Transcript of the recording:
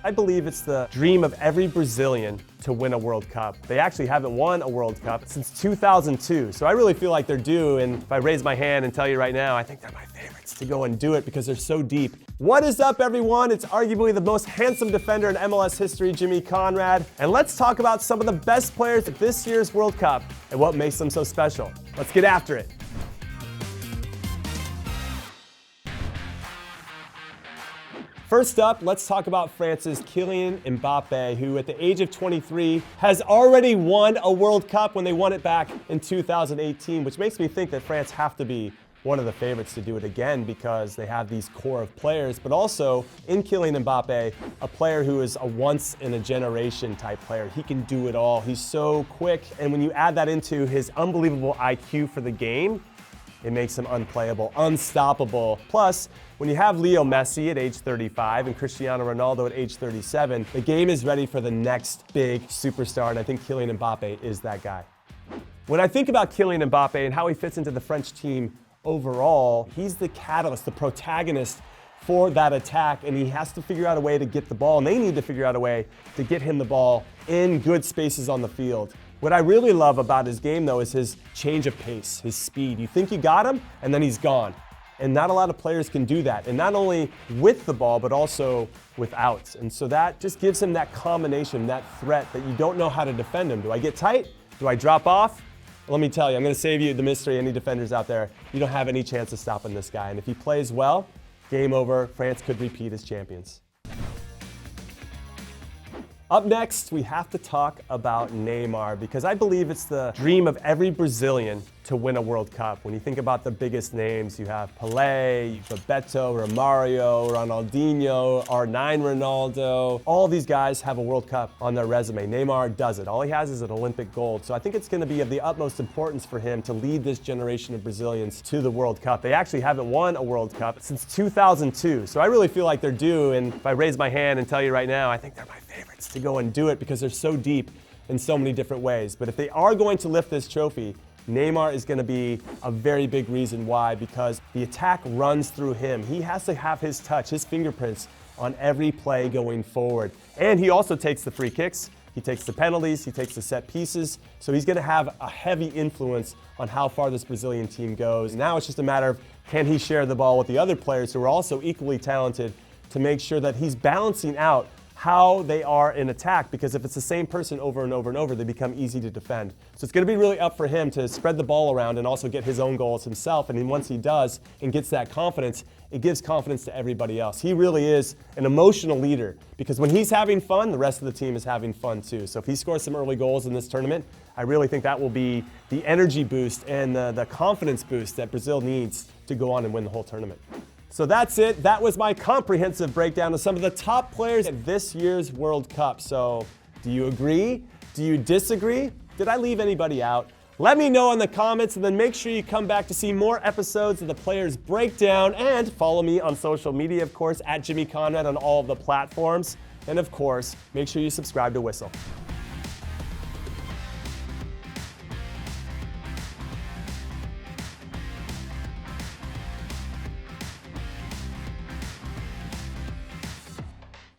I believe it's the dream of every Brazilian to win a World Cup. They actually haven't won a World Cup since 2002, so I really feel like they're due, and if I raise my hand and tell you right now, I think they're my favorites to go and do it because they're so deep. What is up, everyone? It's arguably the most handsome defender in MLS history, Jimmy Conrad, and let's talk about some of the best players at this year's World Cup and what makes them so special. Let's get after it. First up, let's talk about France's Kylian Mbappe, who at the age of 23 has already won a World Cup when they won it back in 2018, which makes me think that France have to be one of the favorites to do it again because they have these core of players, but also in Kylian Mbappe, a player who is a once-in-a-generation type player. He can do it all. He's so quick, and when you add that into his unbelievable IQ for the game, it makes him unplayable, unstoppable. Plus, when you have Leo Messi at age 35 and Cristiano Ronaldo at age 37, the game is ready for the next big superstar, and I think Kylian Mbappe is that guy. When I think about Kylian Mbappe and how he fits into the French team overall, he's the catalyst, the protagonist for that attack, and he has to figure out a way to get the ball, and they need to figure out a way to get him the ball in good spaces on the field. What I really love about his game, though, is his change of pace, his speed. You think you got him, and then he's gone. And not a lot of players can do that, and not only with the ball, but also without. And so that just gives him that combination, that threat that you don't know how to defend him. Do I get tight? Do I drop off? Let me tell you, I'm going to save you the mystery, any defenders out there. You don't have any chance of stopping this guy. And if he plays well, game over. France could repeat as champions. Up next, we have to talk about Neymar because I believe it's the dream of every Brazilian to win a World Cup. When you think about the biggest names, you have Pelé, Bebeto, Romario, Ronaldinho, R9 Ronaldo. All these guys have a World Cup on their resume. Neymar doesn't. All he has is an Olympic gold. So I think it's going to be of the utmost importance for him to lead this generation of Brazilians to the World Cup. They actually haven't won a World Cup since 2002. So I really feel like they're due, and if I raise my hand and tell you right now, I think they're my favorites to go and do it because they're so deep in so many different ways. But if they are going to lift this trophy, Neymar is going to be a very big reason why, because the attack runs through him. He has to have his touch, his fingerprints on every play going forward. And he also takes the free kicks, he takes the penalties, he takes the set pieces. So he's going to have a heavy influence on how far this Brazilian team goes. Now it's just a matter of, can he share the ball with the other players who are also equally talented to make sure that he's balancing out how they are in attack, because if it's the same person over and over and over, they become easy to defend. So it's going to be really up for him to spread the ball around and also get his own goals himself. And then once he does and gets that confidence, it gives confidence to everybody else. He really is an emotional leader because when he's having fun, the rest of the team is having fun too. So if he scores some early goals in this tournament, I really think that will be the energy boost and the confidence boost that Brazil needs to go on and win the whole tournament. So that's it. That was my comprehensive breakdown of some of the top players at this year's World Cup. So do you agree? Do you disagree? Did I leave anybody out? Let me know in the comments, and then make sure you come back to see more episodes of the Players Breakdown, and follow me on social media, of course, at Jimmy Conrad on all of the platforms. And of course, make sure you subscribe to Whistle.